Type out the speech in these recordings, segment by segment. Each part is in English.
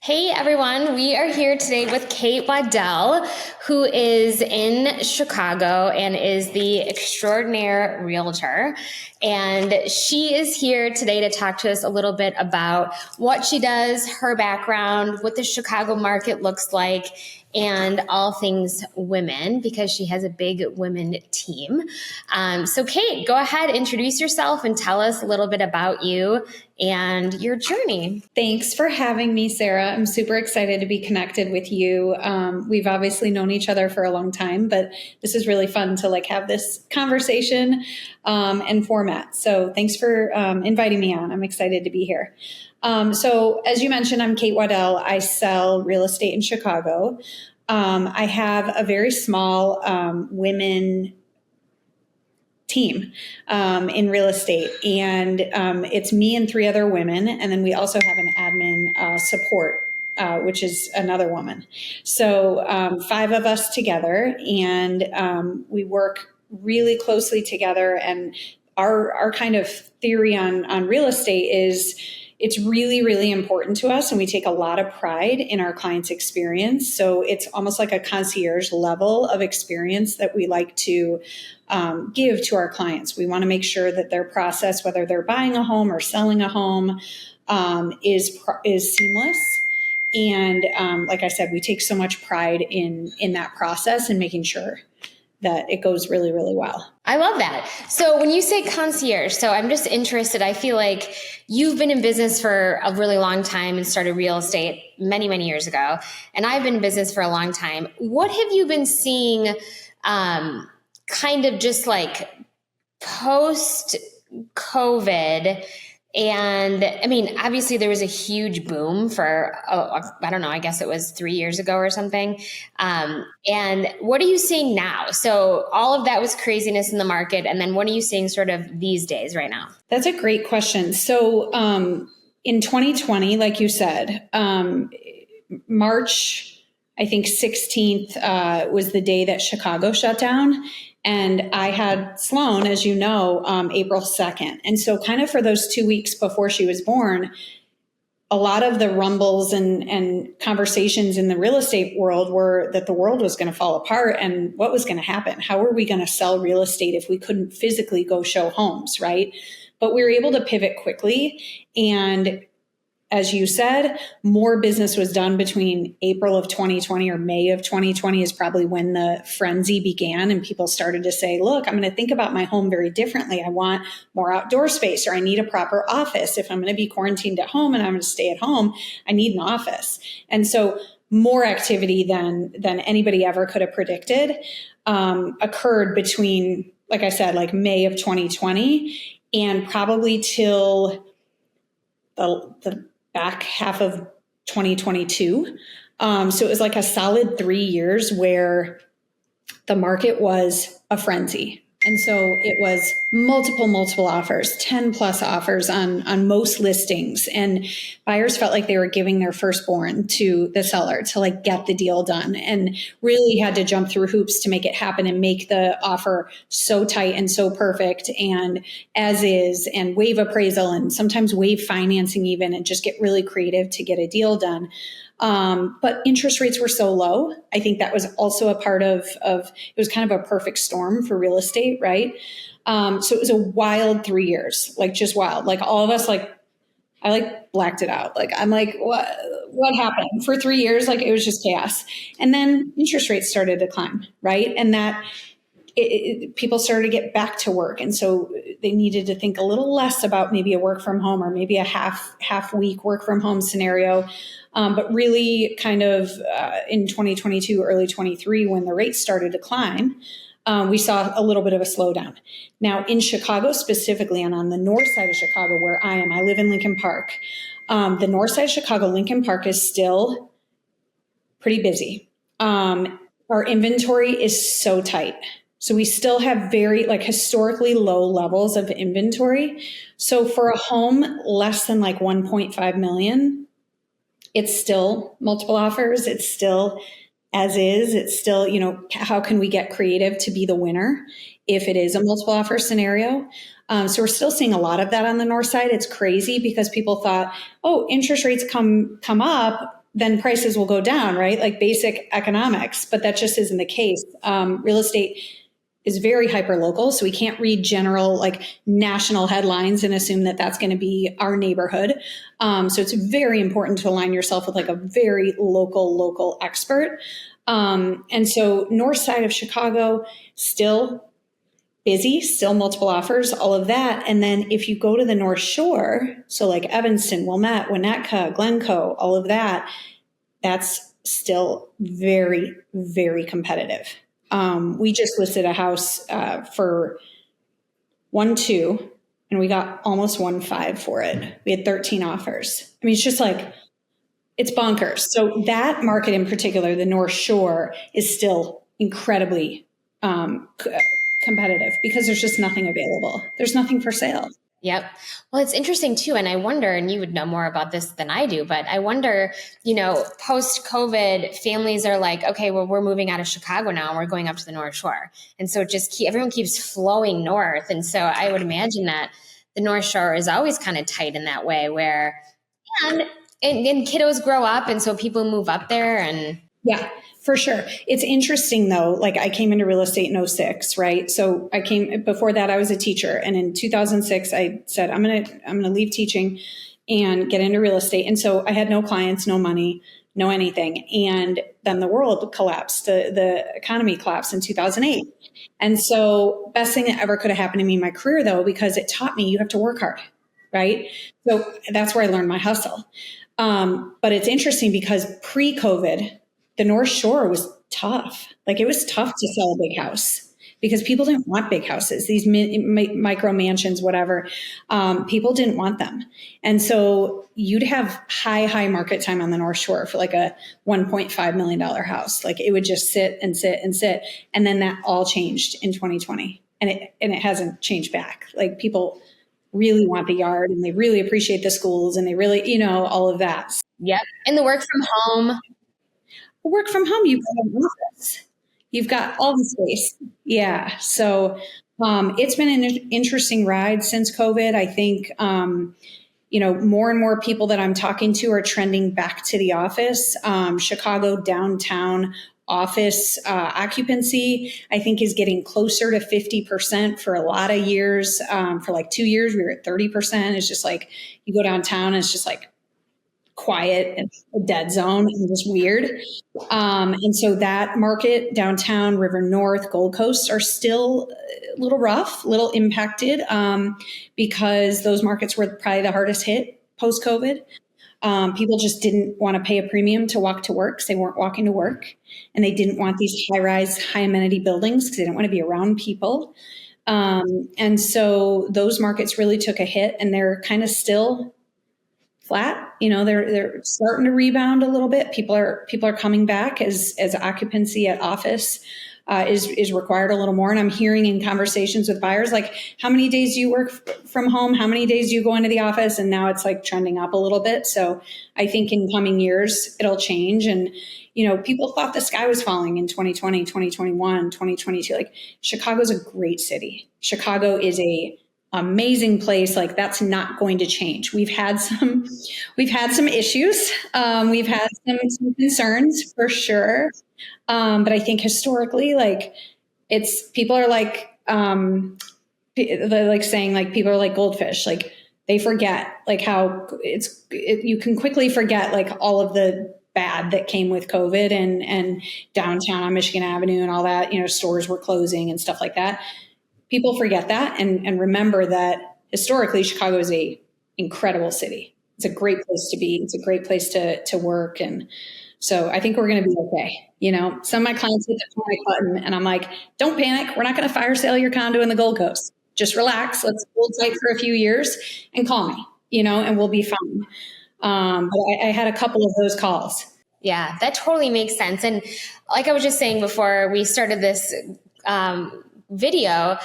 Hey everyone, we are here today with Kate Waddell, who is in Chicago and is the extraordinaire realtor. And she is here today to talk to us a little bit about what she does, her background, what the Chicago market looks like, and all things women, because she has a big women team. So Kate, go ahead, introduce yourself and tell us a little bit about you and your journey. Thanks for having me, Sarah. I'm super excited to be connected with you. We've obviously known each other for a long time, but this is really fun to have this conversation and format. So thanks for inviting me on. I'm excited to be here. So as you mentioned, I'm Kate Waddell. I sell real estate in Chicago. I have a very small women team in real estate, and it's me and 3 other women, and then we also have an admin support, which is another woman. So 5 of us together, and we work really closely together. And our kind of theory on real estate is it's really, really important to us, and we take a lot of pride in our clients' experience. So it's almost like a concierge level of experience that we like to give to our clients. We want to make sure that their process, whether they're buying a home or selling a home, is seamless. And like I said, we take so much pride in that process and making sure that it goes really, really well. I love that. So when you say concierge, so I'm just interested, I feel like you've been in business for a really long time and started real estate many, many years ago. And I've been in business for a long time. What have you been seeing kind of just post COVID? And I mean, obviously there was a huge boom for, I don't know, I guess it was 3 years ago or something. And what are you seeing now? So all of that was craziness in the market. And then what are you seeing sort of these days right now? That's a great question. So in 2020, like you said, March, I think 16th was the day that Chicago shut down. And I had Sloan, as you know, April 2nd. And so kind of for those 2 weeks before she was born, a lot of the rumbles and conversations in the real estate world were that the world was going to fall apart and what was going to happen. How were we going to sell real estate if we couldn't physically go show homes, right? But we were able to pivot quickly. And as you said, more business was done between April of 2020 or May of 2020 is probably when the frenzy began and people started to say, look, I'm going to think about my home very differently. I want more outdoor space, or I need a proper office. If I'm going to be quarantined at home and I'm going to stay at home, I need an office. And so more activity than anybody ever could have predicted occurred between, like I said, May of 2020 and probably till the back half of 2022. So it was like a solid 3 years where the market was a frenzy. And so it was multiple offers, 10 plus offers on most listings. And buyers felt like they were giving their firstborn to the seller to get the deal done, and really had to jump through hoops to make it happen and make the offer so tight and so perfect and as is, and waive appraisal and sometimes waive financing even, and just get really creative to get a deal done. But interest rates were so low. I think that was also a part of it was kind of a perfect storm for real estate, right? So it was a wild 3 years, just wild. All of us, I blacked it out. I'm what happened for 3 years? It was just chaos. And then interest rates started to climb, right? And that people started to get back to work. And so they needed to think a little less about maybe a work from home or maybe a half week work from home scenario. But really kind of in 2022, early 23, when the rates started to climb, we saw a little bit of a slowdown. Now in Chicago specifically, and on the north side of Chicago where I am, I live in Lincoln Park. The north side of Chicago, Lincoln Park is still pretty busy. Our inventory is so tight. So we still have very historically low levels of inventory. So for a home less than 1.5 million, it's still multiple offers. It's still as is. It's still, how can we get creative to be the winner if it is a multiple offer scenario? So we're still seeing a lot of that on the north side. It's crazy because people thought, oh, interest rates come up, then prices will go down, right? Like basic economics, but that just isn't the case. Real estate is very hyper local. So we can't read general, like national headlines and assume that that's going to be our neighborhood. So it's very important to align yourself with like a very local expert. And so north side of Chicago, still busy, still multiple offers, all of that. And then if you go to the North Shore, so like Evanston, Wilmette, Winnetka, Glencoe, all of that, that's still very, very competitive. We just listed a house for 1.2, and we got almost 1.5 for it. We had 13 offers. I mean, it's just like, it's bonkers. So that market in particular, the North Shore, is still incredibly competitive because there's just nothing available. There's nothing for sale. Yep. Well, it's interesting too. And I wonder, and you would know more about this than I do, but I wonder, you know, post-COVID, families are like, okay, well, we're moving out of Chicago now and we're going up to the North Shore. And so everyone keeps flowing north. And so I would imagine that the North Shore is always kind of tight in that way where, and kiddos grow up. And so people move up there and. Yeah, for sure. It's interesting though. Like I came into real estate in 2006, right? So before that I was a teacher. And in 2006, I said, I'm going to leave teaching and get into real estate. And so I had no clients, no money, no anything. And then the world collapsed. The economy collapsed in 2008. And so best thing that ever could have happened to me in my career though, because it taught me you have to work hard, right? So that's where I learned my hustle. But it's interesting because pre-COVID, the North Shore was tough. Like it was tough to sell a big house because people didn't want big houses, these micro mansions, whatever. People didn't want them. And so you'd have high market time on the North Shore for like a $1.5 million house. Like it would just sit and sit and sit. And then that all changed in 2020 and it hasn't changed back. Like people really want the yard and they really appreciate the schools and they really, you know, all of that. Yep. And the work from home. Work from home, you've got an office. You've got all the space. Yeah. So it's been an interesting ride since COVID. I think, you know, more and more people that I'm talking to are trending back to the office. Chicago downtown office occupancy, I think, is getting closer to 50% for a lot of years. For like 2 years, we were at 30%. It's just like you go downtown and it's just like quiet and a dead zone and just weird. And so that market, downtown, River North, Gold Coast are still a little rough, a little impacted because those markets were probably the hardest hit post-COVID. People just didn't want to pay a premium to walk to work because they weren't walking to work. And they didn't want these high-rise, high-amenity buildings because they didn't want to be around people. And so those markets really took a hit and they're kind of still flat. You know, they're starting to rebound a little bit. People are coming back as occupancy at office is required a little more. And I'm hearing in conversations with buyers, like, how many days do you work from home? How many days do you go into the office? And now it's like trending up a little bit. So I think in coming years, it'll change. And, you know, people thought the sky was falling in 2020, 2021, 2022. Like Chicago's a great city. Chicago is a amazing place. Like that's not going to change. We've had some issues. We've had some concerns for sure. But I think historically, like people are like, like saying like people are like goldfish, like they forget like how you can quickly forget like all of the bad that came with COVID and downtown on Michigan Avenue and all that, you know, stores were closing and stuff like that. People forget that and remember that historically Chicago is a incredible city. It's a great place to be. It's a great place to work. And so I think we're going to be okay. You know, some of my clients hit the panic button and I'm like, don't panic. We're not going to fire sale your condo in the Gold Coast. Just relax. Let's hold tight for a few years and call me, you know, and we'll be fine. But I had a couple of those calls. Yeah, that totally makes sense. And like I was just saying before we started this video,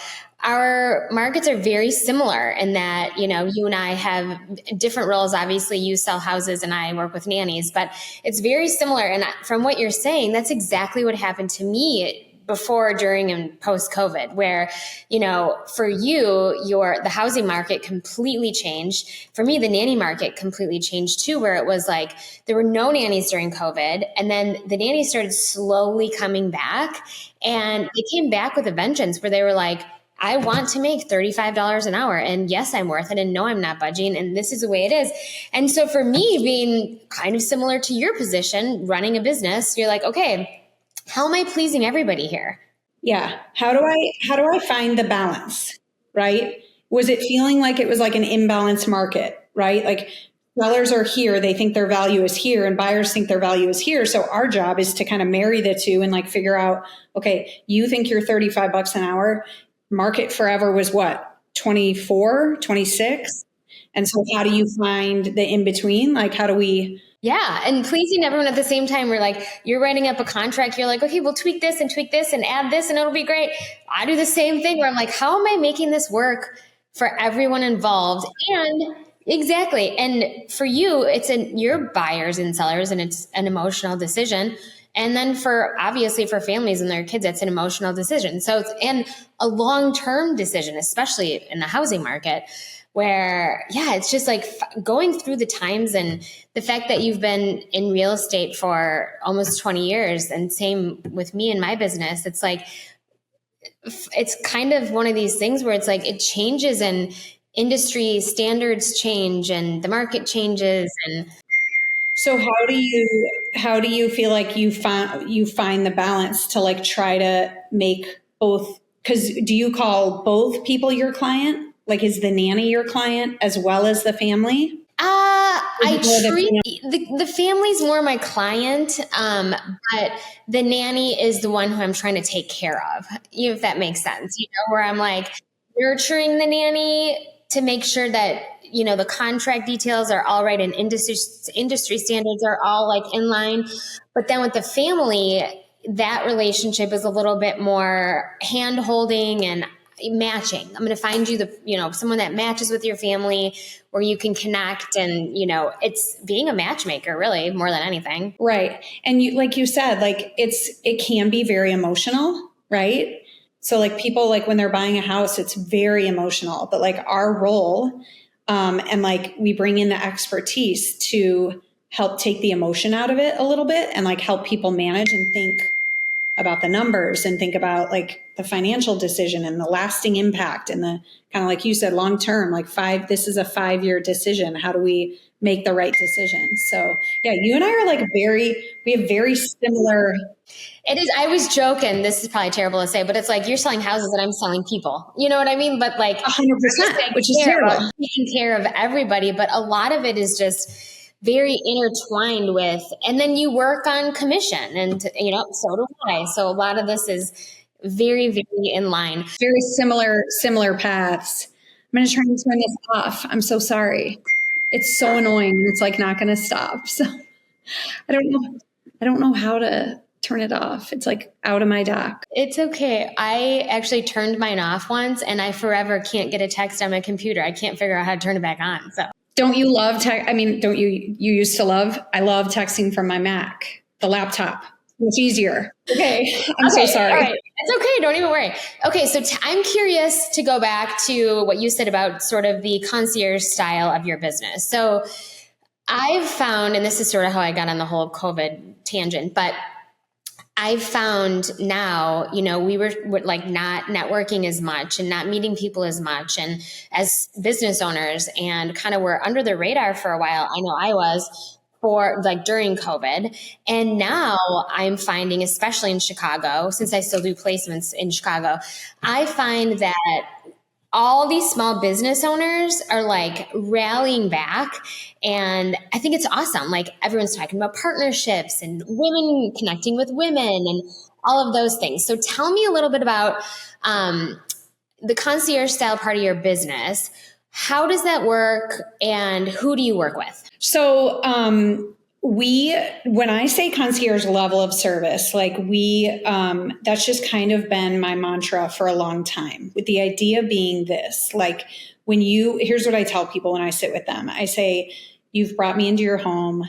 our markets are very similar in that, you know, you and I have different roles. Obviously, you sell houses and I work with nannies, but it's very similar. And from what you're saying, that's exactly what happened to me before, during, and post COVID, where, for you, the housing market completely changed. For me, the nanny market completely changed too, where it was like there were no nannies during COVID, and then the nannies started slowly coming back, and they came back with a vengeance where they were like, I want to make $35 an hour. And yes, I'm worth it. And no, I'm not budging. And this is the way it is. And so for me, being kind of similar to your position, running a business, you're like, okay, how am I pleasing everybody here? Yeah. How do I find the balance? Right? Was it feeling like it was like an imbalanced market, right? Like sellers are here, they think their value is here, and buyers think their value is here. So our job is to kind of marry the two and like figure out, okay, you think you're $35 an hour. Market forever was what, 24, 26? And so how do you find the in between? Like, how do we? Yeah. And pleasing everyone at the same time. We're like, you're writing up a contract. You're like, okay, we'll tweak this and add this and it'll be great. I do the same thing where I'm like, how am I making this work for everyone involved? And exactly. And for you, you're buyers and sellers, and it's an emotional decision. And then obviously for families and their kids, it's an emotional decision. So and a long-term decision, especially in the housing market, where, it's just like going through the times, and the fact that you've been in real estate for almost 20 years, and same with me and my business. It's like, it's kind of one of these things where it's like it changes, and industry standards change, and the market changes. And so how do you feel like you find the balance to like try to make both? Because do you call both people your client? Like, is the nanny your client as well as the family? I treat the family's more my client, but the nanny is the one who I'm trying to take care of, if that makes sense, where I'm like nurturing the nanny to make sure that, the contract details are all right and industry standards are all like in line. But then with the family, that relationship is a little bit more hand holding and matching. I'm going to find you someone that matches with your family, where you can connect, and, it's being a matchmaker really more than anything. Right. And like you said, like it can be very emotional, right? So like people, like when they're buying a house, it's very emotional, but like our role, and like we bring in the expertise to help take the emotion out of it a little bit, and like help people manage and think about the numbers, and think about like the financial decision and the lasting impact, and the kind of like you said, long term, like this is a 5-year decision. How do we make the right decision? So yeah, you and I are like we have very similar. It is. I was joking. This is probably terrible to say, but it's like you're selling houses and I'm selling people. You know what I mean? But like 100%, which is terrible. Taking care of everybody, but a lot of it is just very intertwined with, and then you work on commission, and so do I. So a lot of this is very, very in line. Very similar paths. I'm going to try and turn this off. I'm so sorry. It's so annoying, and it's like not going to stop. So I don't know how to turn it off. It's like out of my dock. It's okay. I actually turned mine off once, and I forever can't get a text on my computer. I can't figure out how to turn it back on. So don't you love don't you used to love? I love texting from my Mac, the laptop. It's easier. Okay. I'm so sorry. All right. It's okay. Don't even worry. Okay. So I'm curious to go back to what you said about sort of the concierge style of your business. So I've found, and this is sort of how I got on the whole COVID tangent, but I've found now, we were like not networking as much and not meeting people as much, and as business owners, and kind of were under the radar for a while. I know I was for like during COVID. And now I'm finding, especially in Chicago, since I still do placements in Chicago, I find that all these small business owners are like rallying back. And I think it's awesome. Like everyone's talking about partnerships and women connecting with women and all of those things. So tell me a little bit about the concierge style part of your business. How does that work, and who do you work with? So when I say concierge level of service, like that's just kind of been my mantra for a long time, with the idea being this, like here's what I tell people when I sit with them. I say, you've brought me into your home.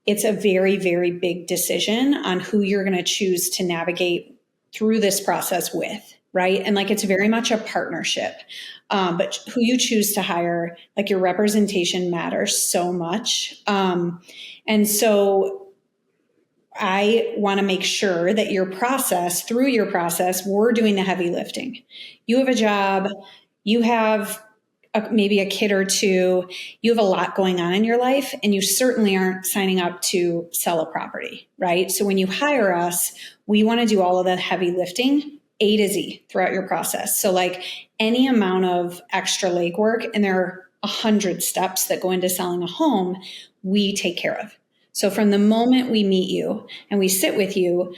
It's a very, very big decision on who you're going to choose to navigate through this process with, right? And like, it's very much a partnership. But who you choose to hire, like, your representation matters so much. And so I want to make sure that through your process, we're doing the heavy lifting. You have a job, you have maybe a kid or two, you have a lot going on in your life, and you certainly aren't signing up to sell a property, right? So when you hire us, we want to do all of the heavy lifting, A to Z, throughout your process. So like, any amount of extra legwork, and there are 100 steps that go into selling a home, we take care of. So from the moment we meet you and we sit with you,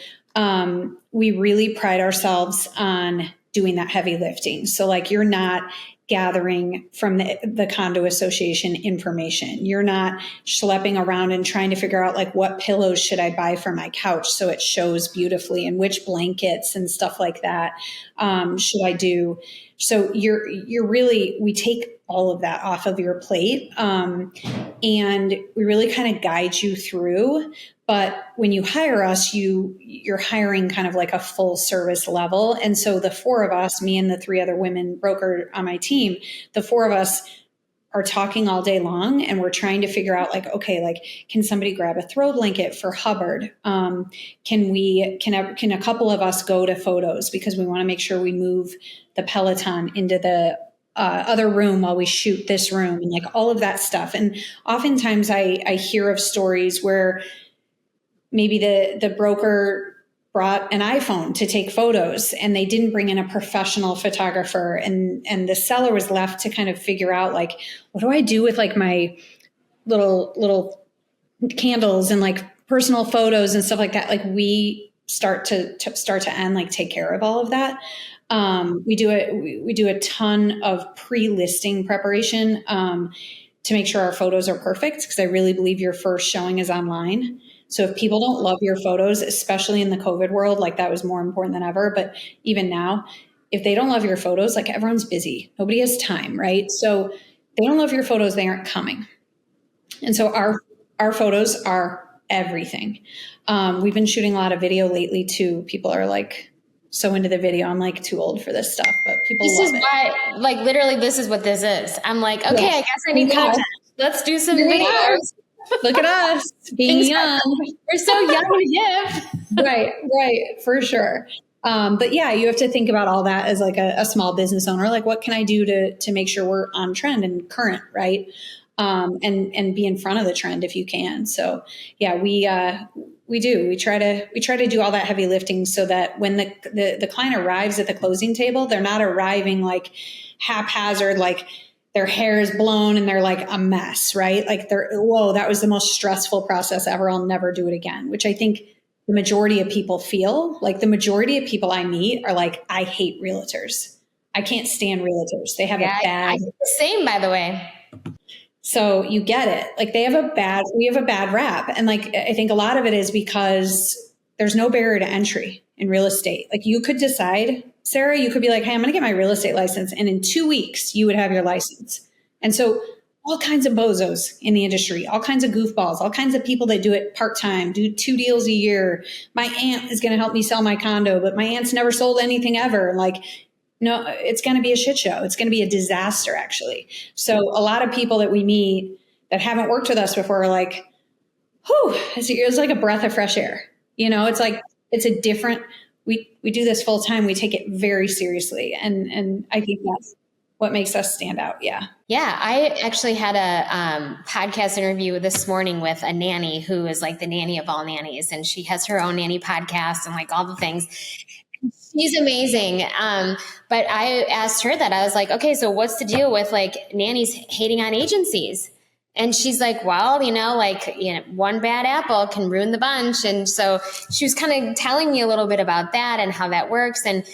we really pride ourselves on doing that heavy lifting. So like, you're not gathering from the condo association information. You're not schlepping around and trying to figure out like, what pillows should I buy for my couch so it shows beautifully, and which blankets and stuff like that should I do. So we take all of that off of your plate, and we really kind of guide you through. But when you hire us, you're hiring kind of like a full service level. And so the four of us, me and the three other women broker on my team, the four of us are talking all day long, and we're trying to figure out like, okay, like, can somebody grab a throw blanket for Hubbard? Can a couple of us go to photos, because we want to make sure we move the Peloton into the other room while we shoot this room, and like all of that stuff. And oftentimes I hear of stories where maybe the broker brought an iPhone to take photos, and they didn't bring in a professional photographer, and the seller was left to kind of figure out like, what do I do with like my little candles and like personal photos and stuff like that. Like, we start to end, like, take care of all of that. We do a ton of pre-listing preparation to make sure our photos are perfect, because I really believe your first showing is online. So if people don't love your photos, especially in the COVID world, like, that was more important than ever. But even now, if they don't love your photos, like, everyone's busy. Nobody has time, right? So they don't love your photos, they aren't coming. And so our photos are everything. We've been shooting a lot of video lately too. People are like so into the video. I'm like, too old for this stuff, but people love it. This is why, like, literally, this is what this is. I'm like, okay, I guess I need content. Let's do some videos. Look at us being young. We're so young and hip. Right, for sure. But yeah, you have to think about all that as like a small business owner. Like, what can I do to make sure we're on trend and current, right? And be in front of the trend if you can. So yeah, we do. We try to do all that heavy lifting so that when the client arrives at the closing table, they're not arriving like haphazard, like their hair is blown and they're like a mess, right? Like, whoa, that was the most stressful process ever. I'll never do it again, which I think the majority of people feel. Like, the majority of people I meet are like, I hate realtors. I can't stand realtors. They have a bad... I do the same, by the way. So you get it. Like, we have a bad rap. And like, I think a lot of it is because there's no barrier to entry in real estate. Like, you could decide, Sarah, you could be like, hey, I'm going to get my real estate license. And in 2 weeks you would have your license. And so all kinds of bozos in the industry, all kinds of goofballs, all kinds of people that do it part-time, do 2 deals a year. My aunt is going to help me sell my condo, but my aunt's never sold anything ever. Like, no, it's going to be a shit show. It's going to be a disaster, actually. So a lot of people that we meet that haven't worked with us before are like, whew, it's like a breath of fresh air. You know, it's like, it's a different, we do this full time. We take it very seriously. And I think that's what makes us stand out. Yeah. Yeah. I actually had a podcast interview this morning with a nanny who is like the nanny of all nannies. And she has her own nanny podcast and like all the things. She's amazing. But I asked her that. I was like, okay, so what's the deal with like nannies hating on agencies? And she's like, well, one bad apple can ruin the bunch. And so she was kind of telling me a little bit about that and how that works. And,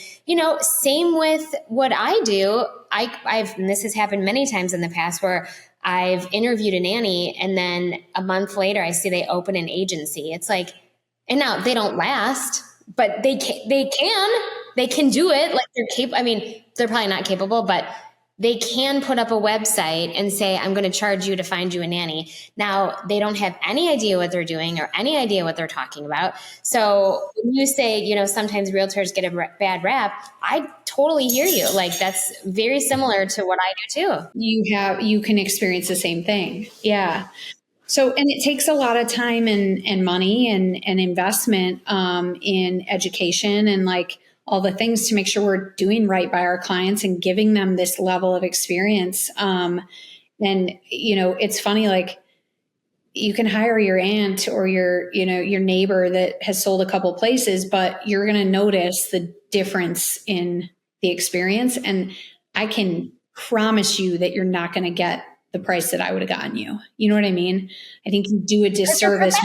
same with what I do. And this has happened many times in the past where I've interviewed a nanny and then a month later I see they open an agency. It's like, and now they don't last, but they can do it. Like, they're capable. I mean, they're probably not capable, but they can put up a website and say, I'm going to charge you to find you a nanny. Now, they don't have any idea what they're doing or any idea what they're talking about. So when you say, sometimes realtors get a bad rap, I totally hear you. Like, that's very similar to what I do too. You can experience the same thing. Yeah. So, and it takes a lot of time and money and investment in education and like all the things to make sure we're doing right by our clients and giving them this level of experience. And, it's funny, like you can hire your aunt or your neighbor that has sold a couple places, but you're going to notice the difference in the experience. And I can promise you that you're not going to get the price that I would have gotten you. You know what I mean? I think you do a disservice.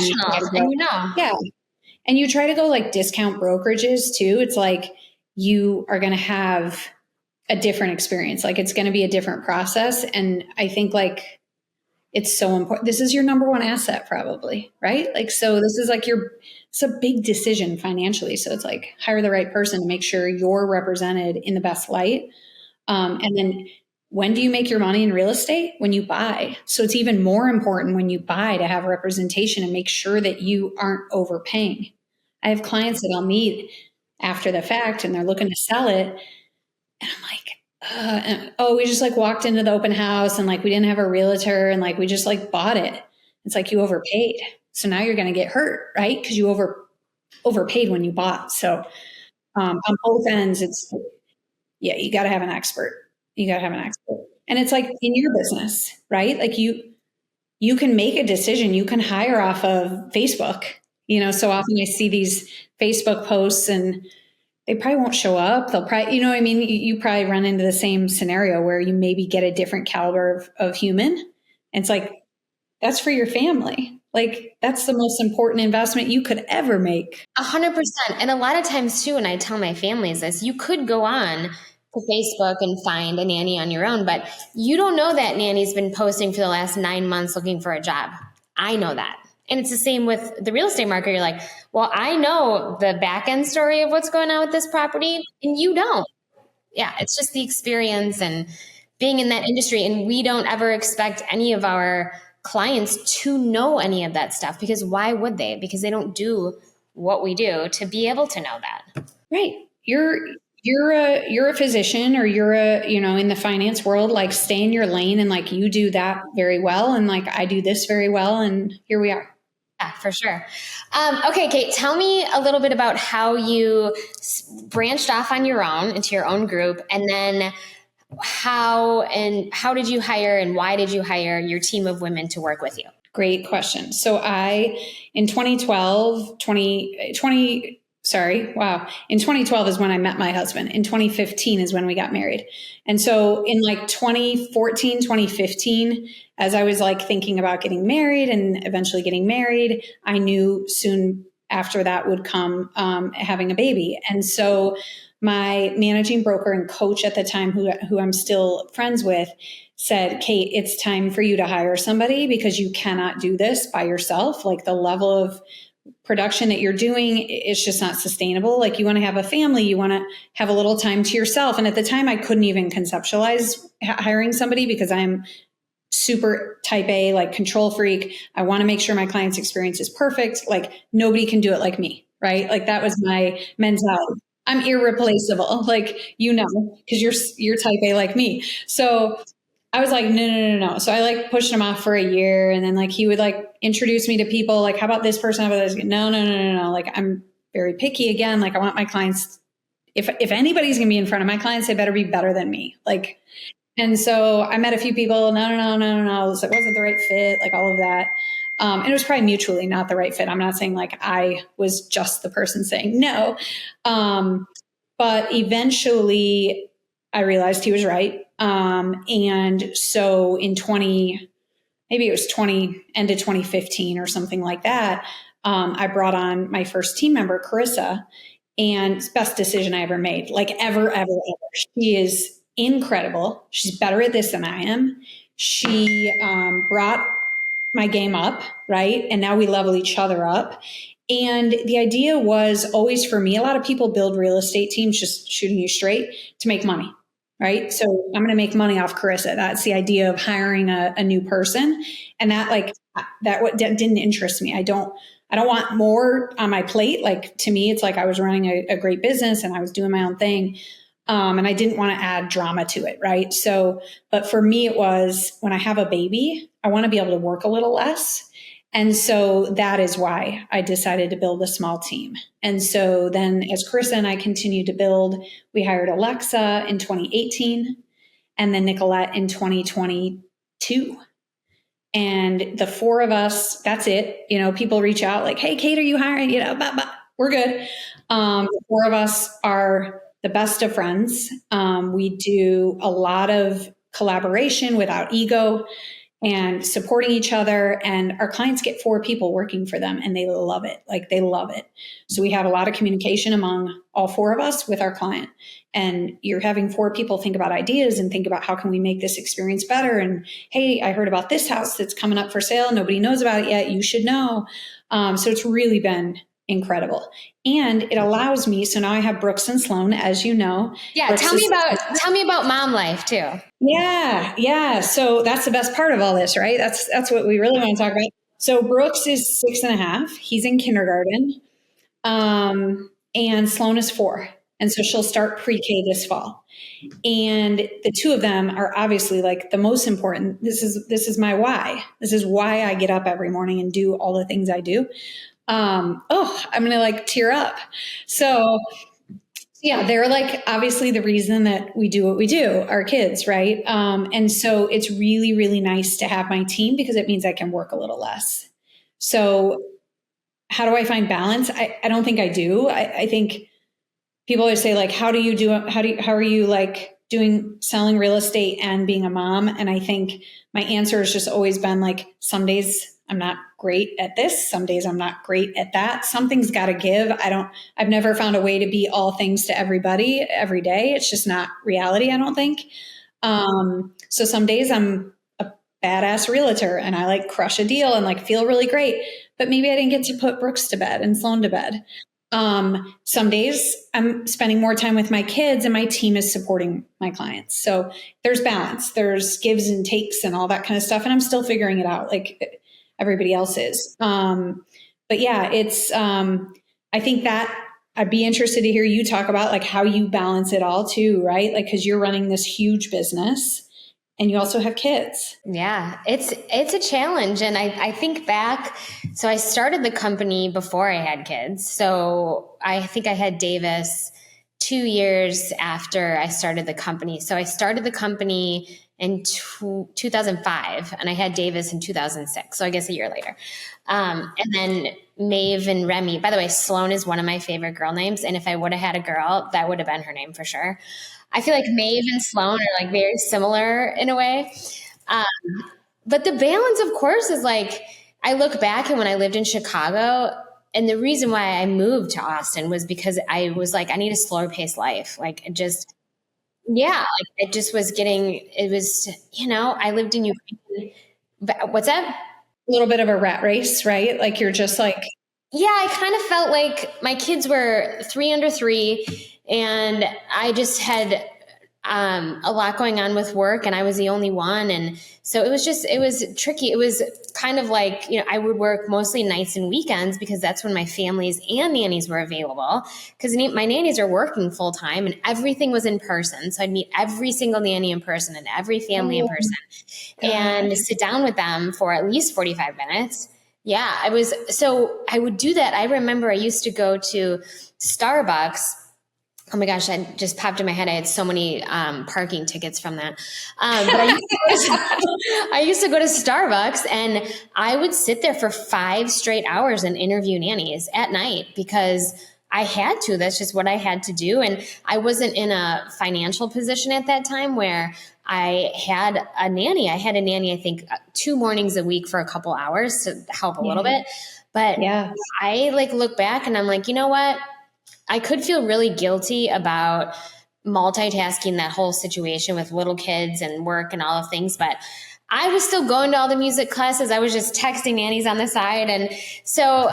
Yeah. And you try to go like discount brokerages too. It's like you are going to have a different experience. Like it's going to be a different process. And I think like it's so important. This is your number one asset probably, right? Like, so this is like it's a big decision financially. So it's like hire the right person to make sure you're represented in the best light. And then when do you make your money in real estate? When you buy. So it's even more important when you buy to have representation and make sure that you aren't overpaying. I have clients that I'll meet after the fact and they're looking to sell it. And I'm like, we just like walked into the open house and like we didn't have a realtor and like we just like bought it. It's like you overpaid. So now you're going to get hurt, right? Because you overpaid when you bought. So on both ends, you got to have an expert. You got to have an expert. And it's like in your business, right? Like you can make a decision. You can hire off of Facebook. So often I see these Facebook posts and they probably won't show up. They'll probably, you probably run into the same scenario where you maybe get a different caliber of human. And it's like, that's for your family. Like that's the most important investment you could ever make. 100%. And a lot of times too, when I tell my families this, you could go on to Facebook and find a nanny on your own, but you don't know that nanny's been posting for the last 9 months looking for a job. I know that. And it's the same with the real estate market. You're like, well, I know the back end story of what's going on with this property and you don't. Yeah. It's just the experience and being in that industry. And we don't ever expect any of our clients to know any of that stuff because why would they? Because they don't do what we do to be able to know that. Right. You're a physician or you're in the finance world, like stay in your lane and like you do that very well. And like I do this very well. And here we are. Yeah, for sure. Okay, Kate, tell me a little bit about how you branched off on your own into your own group. And then how did you hire and why did you hire your team of women to work with you? Great question. So in 2012 is when I met my husband. In 2015 is when we got married. And so in like 2014, 2015, as I was like thinking about getting married and eventually getting married, I knew soon after that would come having a baby. And so my managing broker and coach at the time, who I'm still friends with, said, Kate, it's time for you to hire somebody because you cannot do this by yourself. Like the level of production that you're doing, it's just not sustainable. Like you want to have a family, you want to have a little time to yourself. And at the time I couldn't even conceptualize hiring somebody because I'm super type A, like control freak. I want to make sure my client's experience is perfect. Like nobody can do it like me, right? Like that was my mentality. I'm irreplaceable, like, because you're type A like me. So I was like, no. So I like pushed him off for a year. And then like, he would like introduce me to people like, how about this person? How about this? No. Like I'm very picky again. Like I want my clients, if anybody's going to be in front of my clients, they better be better than me. Like, and so I met a few people. No. It wasn't the right fit, like all of that. And it was probably mutually not the right fit. I'm not saying like I was just the person saying no. But eventually I realized he was right. And so in end of 2015 or something like that, I brought on my first team member, Carissa, and it's the best decision I ever made, like ever. She is incredible. She's better at this than I am. She brought my game up, right? And now we level each other up. And the idea was always for me, a lot of people build real estate teams, just shooting you straight, to make money. right? So I'm going to make money off Carissa. That's the idea of hiring a new person. And that didn't interest me. I don't want more on my plate. Like, to me, it's like I was running a great business and I was doing my own thing. And I didn't want to add drama to it. Right. So, but for me, it was when I have a baby, I want to be able to work a little less. And so that is why I decided to build a small team. And so then as Carissa and I continued to build, we hired Alexa in 2018 and then Nicolette in 2022. And the four of us, that's it. People reach out like, hey, Kate, are you hiring? We're good. The four of us are the best of friends. We do a lot of collaboration without ego and supporting each other. And our clients get four people working for them and they love it. Like, they love it. So we have a lot of communication among all four of us with our client. And you're having four people think about ideas and think about how can we make this experience better? And hey, I heard about this house that's coming up for sale. Nobody knows about it yet. You should know. So it's really been incredible. And it allows me, so now I have Brooks and Sloan, as you know. Yeah. Tell me about mom life too. Yeah. So that's the best part of all this, right? That's what we really want to talk about. So Brooks is 6.5. He's in kindergarten. And Sloan is 4. And so she'll start pre-K this fall. And the two of them are obviously like the most important. This is my why. This is why I get up every morning and do all the things I do. I'm going to like tear up. So yeah, they're like obviously the reason that we do what we do, our kids, right? And so it's really, really nice to have my team because it means I can work a little less. So how do I find balance? I don't think I do. I think people always say like, how are you like selling real estate and being a mom? And I think my answer has just always been like, some days I'm not great at this. Some days I'm not great at that. Something's got to give. I've never found a way to be all things to everybody every day. It's just not reality, I don't think. So some days I'm a badass realtor and I like crush a deal and like feel really great, but maybe I didn't get to put Brooks to bed and Sloan to bed. Some days I'm spending more time with my kids and my team is supporting my clients. So there's balance, there's gives and takes and all that kind of stuff. And I'm still figuring it out like everybody else is. But yeah, it's, I think that I'd be interested to hear you talk about like how you balance it all too, right? Like, cause you're running this huge business and you also have kids. Yeah, it's a challenge. And I think back, so I started the company before I had kids. So I think I had Davis 2 years after I started the company. So I started the company in 2005 and I had Davis in 2006. So I guess a year later. And then Maeve and Remy, by the way, Sloan is one of my favorite girl names. And if I would have had a girl, that would have been her name for sure. I feel like Maeve and Sloan are like very similar in a way. But the balance, of course, is like, I look back and when I lived in Chicago, and the reason why I moved to Austin was because I was like, I need a slower paced life. Like it just, yeah, like it just was it was, I lived in Ukraine. What's that? A little bit of a rat race, right? Like you're just like, yeah, I kind of felt like my kids were 3 under 3 and I just had a lot going on with work and I was the only one. And so it was tricky. It was kind of like, I would work mostly nights and weekends because that's when my families and nannies were available because my nannies are working full time and everything was in person. So I'd meet every single nanny in person and every family in person and sit down with them for at least 45 minutes. Yeah, so I would do that. I remember I used to go to Starbucks. Oh my gosh, that just popped in my head. I had so many parking tickets from that. But I used to go to Starbucks and I would sit there for 5 straight hours and interview nannies at night because I had to. That's just what I had to do. And I wasn't in a financial position at that time where I had a nanny. I had a nanny, I think, 2 mornings a week for a couple hours to help a little bit. But I look back and I'm like, you know what? I could feel really guilty about multitasking that whole situation with little kids and work and all the things, but I was still going to all the music classes. I was just texting nannies on the side. And so,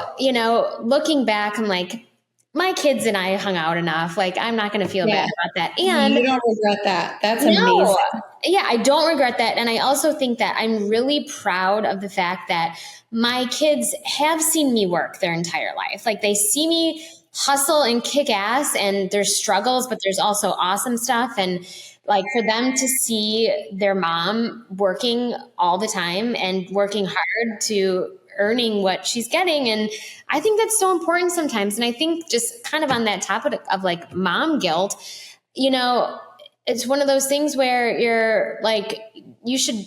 looking back, I'm like, my kids and I hung out enough. Like, I'm not going to feel bad about that. And you don't regret that. That's no, amazing. yeah, I don't regret that. And I also think that I'm really proud of the fact that my kids have seen me work their entire life. Like, they see me hustle and kick ass, and there's struggles, but there's also awesome stuff. And like, for them to see their mom working all the time and working hard to earning what she's getting. And I think that's so important sometimes. And I think, just kind of on that topic of like mom guilt, you know, it's one of those things where you're like, you should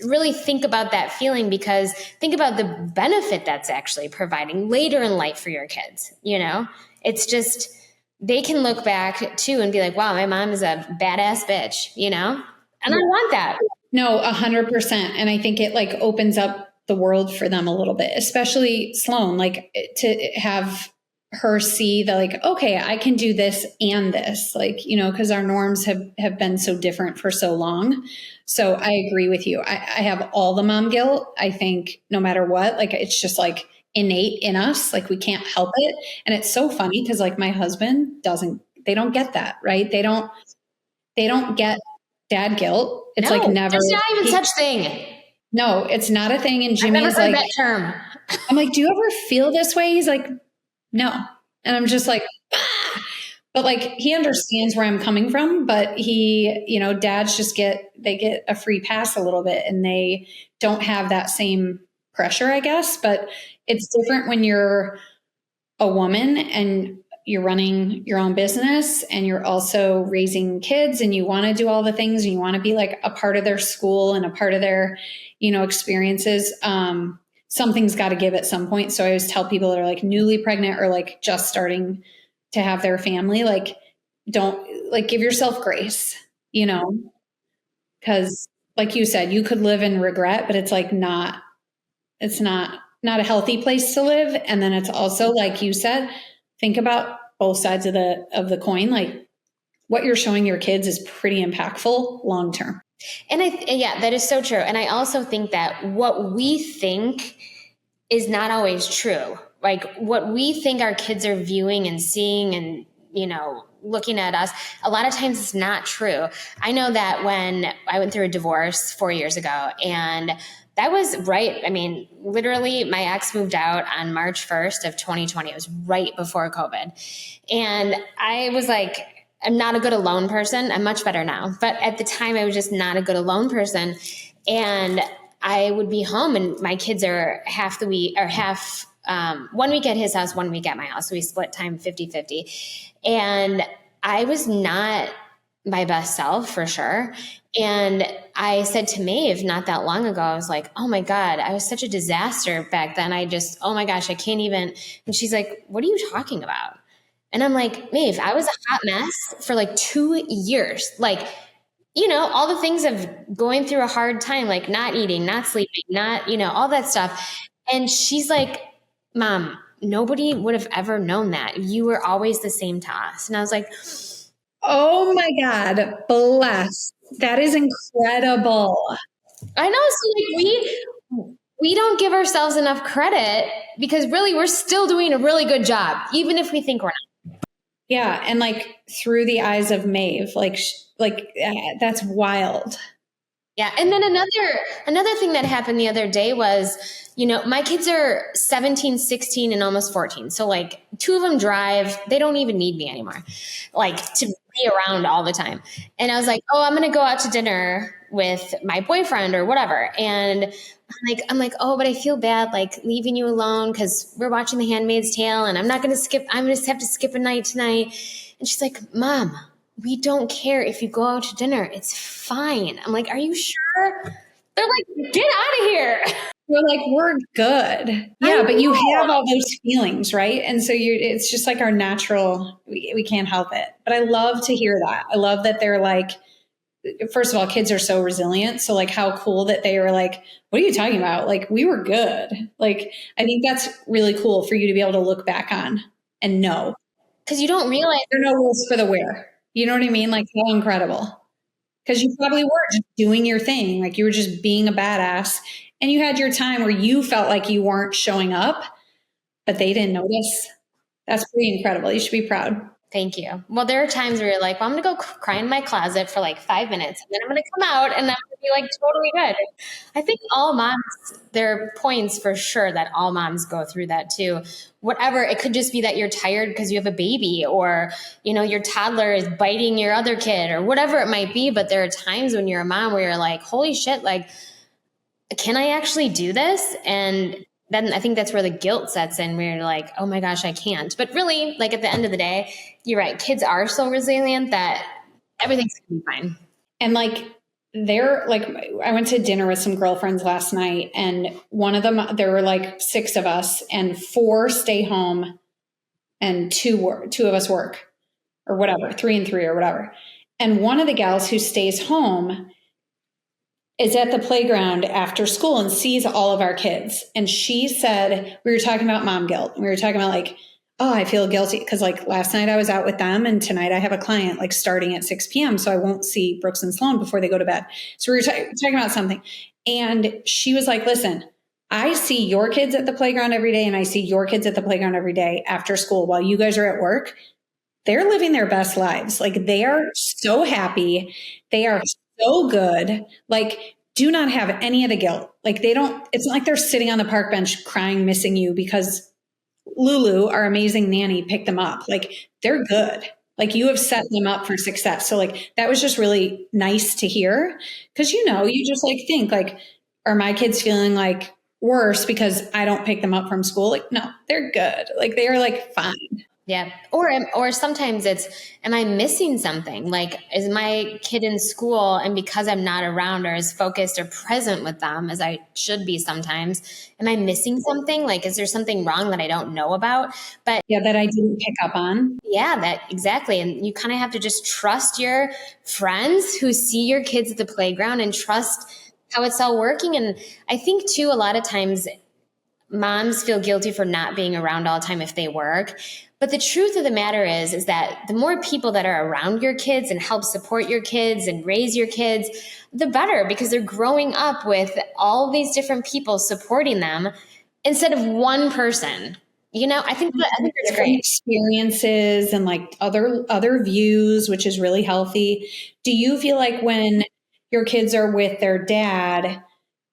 really think about that feeling, because think about the benefit that's actually providing later in life for your kids. You know, it's just, they can look back too and be like, wow, my mom is a badass bitch, you know? And I want that. No, 100%. And I think it like opens up the world for them a little bit, especially Sloan, like to have her see that like, okay, I can do this and this, like, you know, because our norms have been so different for so long. So I agree with you. I have all the mom guilt. I think no matter what, like, it's just like innate in us, like we can't help it. And it's so funny because like my husband they don't get that, right? They don't get dad guilt. It's like never. There's not even such thing. No, it's not a thing. And Jimmy is like, that term. I'm like, do you ever feel this way? He's like, no. And I'm just like, ah. But like, he understands where I'm coming from, but he, you know, dads just get a free pass a little bit, and they don't have that same pressure, I guess. But it's different when you're a woman and you're running your own business and you're also raising kids, and you want to do all the things, and you want to be like a part of their school and a part of their, you know, experiences. Something's got to give at some point. So I always tell people that are like newly pregnant or like just starting to have their family, like, don't, like, give yourself grace, you know, because like you said, you could live in regret, but it's like it's not a healthy place to live. And then it's also, like you said, think about both sides of the coin. Like, what you're showing your kids is pretty impactful long term. And yeah, that is so true. And I also think that what we think is not always true. Like, what we think our kids are viewing and seeing and, you know, looking at us, a lot of times it's not true. I know that when I went through a divorce 4 years ago, and that was right. I mean, literally, my ex moved out on March 1st of 2020. It was right before COVID. And I was like, I'm not a good alone person. I'm much better now. But at the time, I was just not a good alone person. And I would be home, and my kids are half the week, or half, 1 week at his house, 1 week at my house. So we split time 50-50. And I was not my best self, for sure. And I said to Maeve not that long ago, I was like, oh my God, I was such a disaster back then. Oh my gosh, I can't even. And she's like, what are you talking about? And I'm like, Maeve, I was a hot mess for like 2 years. Like, you know, all the things of going through a hard time, like not eating, not sleeping, not, you know, all that stuff. And she's like, Mom, nobody would have ever known that. You were always the same to us. And I was like, oh my God, bless. That is incredible. I know. So like, we don't give ourselves enough credit, because really we're still doing a really good job, even if we think we're not. Yeah. And like, through the eyes of Maeve, like that's wild. Yeah. And then another thing that happened the other day was, you know, my kids are 17, 16, and almost 14. So like, 2 of them drive. They don't even need me anymore, like, to be around all the time. And I was like, oh, I'm going to go out to dinner with my boyfriend or whatever. And I'm like, oh, but I feel bad, like, leaving you alone, because we're watching The Handmaid's Tale, and I'm going to have to skip a night tonight. And she's like, Mom, we don't care if you go out to dinner. It's fine. I'm like, are you sure? They're like, get out of here. We're like, we're good. Yeah, but you have all those feelings, right? And so it's just like our natural, we can't help it. But I love to hear that. I love that they're like, first of all, kids are so resilient. So like, how cool that they were like, what are you talking about? Like, we were good. Like, I think that's really cool for you to be able to look back on and know. Because you don't realize there are no rules for the wear. You know what I mean? Like, how incredible. Because you probably were just doing your thing. Like, you were just being a badass. And you had your time where you felt like you weren't showing up, but they didn't notice. That's pretty incredible. You should be proud. Thank you. Well, there are times where you're like, well, I'm going to go cry in my closet for like 5 minutes, and then I'm going to come out and I'm going to be like totally good. I think all moms, there are points for sure that all moms go through that too. Whatever, it could just be that you're tired because you have a baby, or, you know, your toddler is biting your other kid, or whatever it might be. But there are times when you're a mom where you're like, holy shit, like, can I actually do this? And then I think that's where the guilt sets in, where you're like, oh my gosh, I can't. But really, like at the end of the day, you're right. Kids are so resilient that everything's going to be fine. And like, they're like, I went to dinner with some girlfriends last night, and one of them, there were like 6 of us, and 4 stay home and 2 of us work, or whatever, 3 and 3 or whatever. And one of the gals who stays home is at the playground after school and sees all of our kids. And she said, we were talking about mom guilt. We were talking about like, oh, I feel guilty because like last night I was out with them, and tonight I have a client like starting at 6 p.m. So I won't see Brooks and Sloan before they go to bed. So we were talking about something. And she was like, listen, I see your kids at the playground every day, and I see your kids at the playground every day after school while you guys are at work. They're living their best lives. Like, they are so happy. They are so good. Like, do not have any of the guilt. Like, they don't, it's not like they're sitting on the park bench crying, missing you because Lulu, our amazing nanny, picked them up. Like, they're good. Like, you have set them up for success. So like, that was just really nice to hear. Cause you know, you just like think like, are my kids feeling like worse because I don't pick them up from school? Like, no, they're good. Like, they are like fine. Yeah. Or sometimes it's, am I missing something? Like, is my kid in school, and because I'm not around or as focused or present with them as I should be sometimes, am I missing something? Like, is there something wrong that I don't know about? But yeah, that I didn't pick up on. Yeah, that exactly. And you kind of have to just trust your friends who see your kids at the playground and trust how it's all working. And I think too, a lot of times moms feel guilty for not being around all the time if they work. But the truth of the matter is that the more people that are around your kids and help support your kids and raise your kids, the better, because they're growing up with all these different people supporting them instead of one person. You know, I think that's great. Experiences and like other views, which is really healthy. Do you feel like when your kids are with their dad,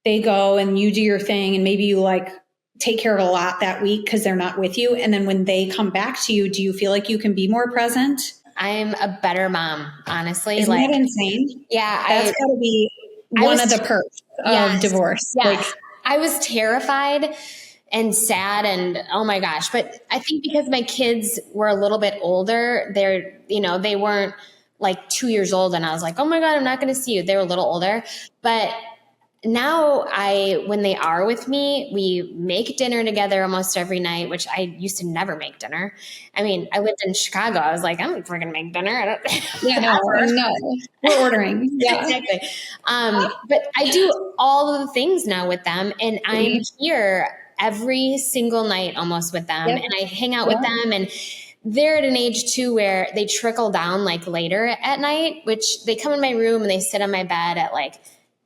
they go and you do your thing, and maybe you like take care of a lot that week because they're not with you, and then when they come back to you, do you feel like you can be more present? I'm a better mom, honestly. Isn't that insane? Yeah. That's got to be one of the perks of divorce. Yes. Like, I was terrified and sad, and oh my gosh. But I think because my kids were a little bit older, they weren't like 2 years old, and I was like, oh my God, I'm not going to see you. They were a little older. But now when they are with me, we make dinner together almost every night, which I used to never make dinner. I mean, I lived in Chicago. I was like, I'm not freaking make dinner. I don't. Yeah, no, we're ordering. Yeah, exactly. But I do all of the things now with them, and I'm here every single night almost with them, and I hang out with them, and they're at an age too where they trickle down like later at night, which they come in my room and they sit on my bed at like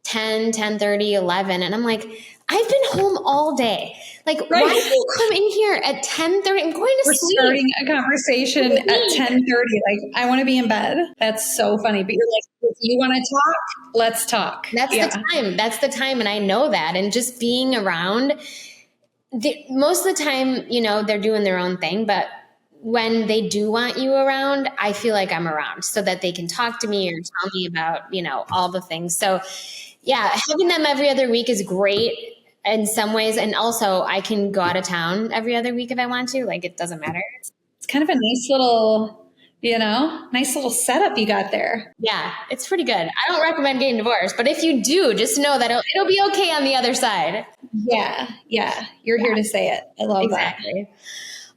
10, 10:30, 11. And I'm like, I've been home all day. Like, why do you come in here at 10:30? I'm going to sleep. We're starting a conversation at 10:30. Like, I want to be in bed. That's so funny. But you're like, if you want to talk, let's talk. That's the time. That's the time. And I know that. And just being around, most of the time, they're doing their own thing. But when they do want you around, I feel like I'm around so that they can talk to me or tell me about, all the things. So yeah, having them every other week is great in some ways. And also I can go out of town every other week if I want to. Like, it doesn't matter. It's kind of a nice little setup you got there. Yeah, it's pretty good. I don't recommend getting divorced, but if you do, just know that it'll be okay on the other side. Yeah. You're here to say it. I love that.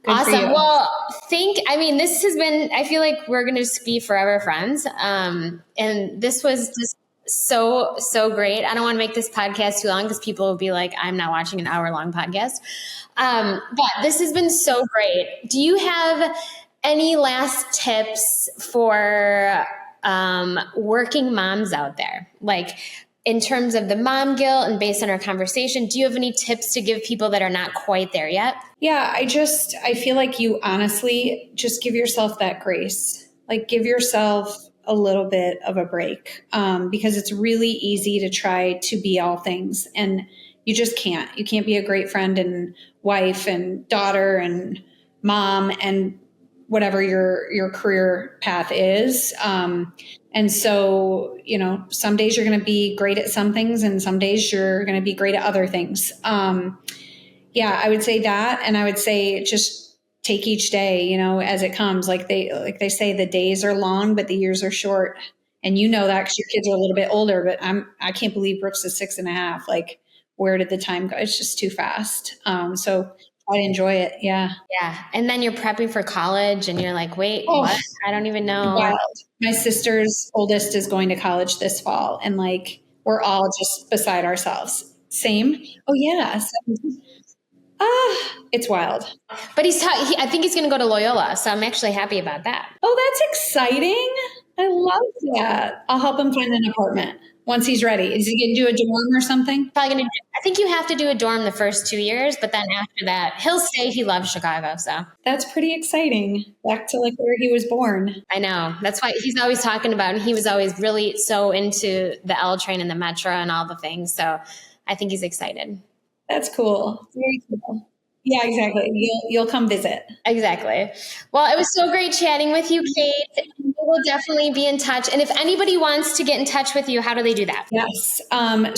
Awesome. Well, this has been, I feel like we're going to just be forever friends. And this was just so great. I don't want to make this podcast too long because people will be like, I'm not watching an hour-long podcast. But this has been so great. Do you have any last tips for working moms out there? Like, in terms of the mom guilt and based on our conversation, do you have any tips to give people that are not quite there yet? Yeah, I feel like you honestly just give yourself that grace. Like give yourself a little bit of a break, because it's really easy to try to be all things, and you just can't. You can't be a great friend and wife and daughter and mom and whatever your career path is. And so, some days you're going to be great at some things, and some days you're going to be great at other things. Yeah, I would say that, and I would say just take each day, as it comes. Like they say, the days are long, but the years are short. And that because your kids are a little bit older. But I can't believe Brooks is 6.5. Like, where did the time go? It's just too fast. So I enjoy it. Yeah. Yeah. And then you're prepping for college, and you're like, wait, what? I don't even know. Wild. My sister's oldest is going to college this fall, and like we're all just beside ourselves. Same. Oh yeah. It's wild. But I think he's going to go to Loyola, so I'm actually happy about that. Oh, that's exciting. I love that. I'll help him find an apartment once he's ready. Is he going to do a dorm or something? Probably going to. I think you have to do a dorm the first 2 years, but then after that, he'll stay. He loves Chicago, so. That's pretty exciting. Back to like where he was born. I know. That's why he's always talking about, and he was always really so into the L train and the Metro and all the things. So I think he's excited. That's cool. Very cool. Yeah, exactly. You'll come visit. Exactly. Well, it was so great chatting with you, Kate. We will definitely be in touch. And if anybody wants to get in touch with you, how do they do that? Yes.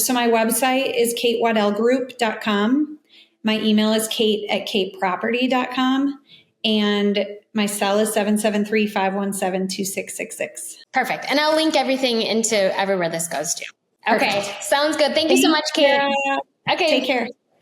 So my website is katewaddellgroup.com. My email is kate@kateproperty.com. And my cell is 773-517-2666. Perfect. And I'll link everything into everywhere this goes to. Okay. Sounds good. Thank you so much, Kate. Yeah. Okay. Take care.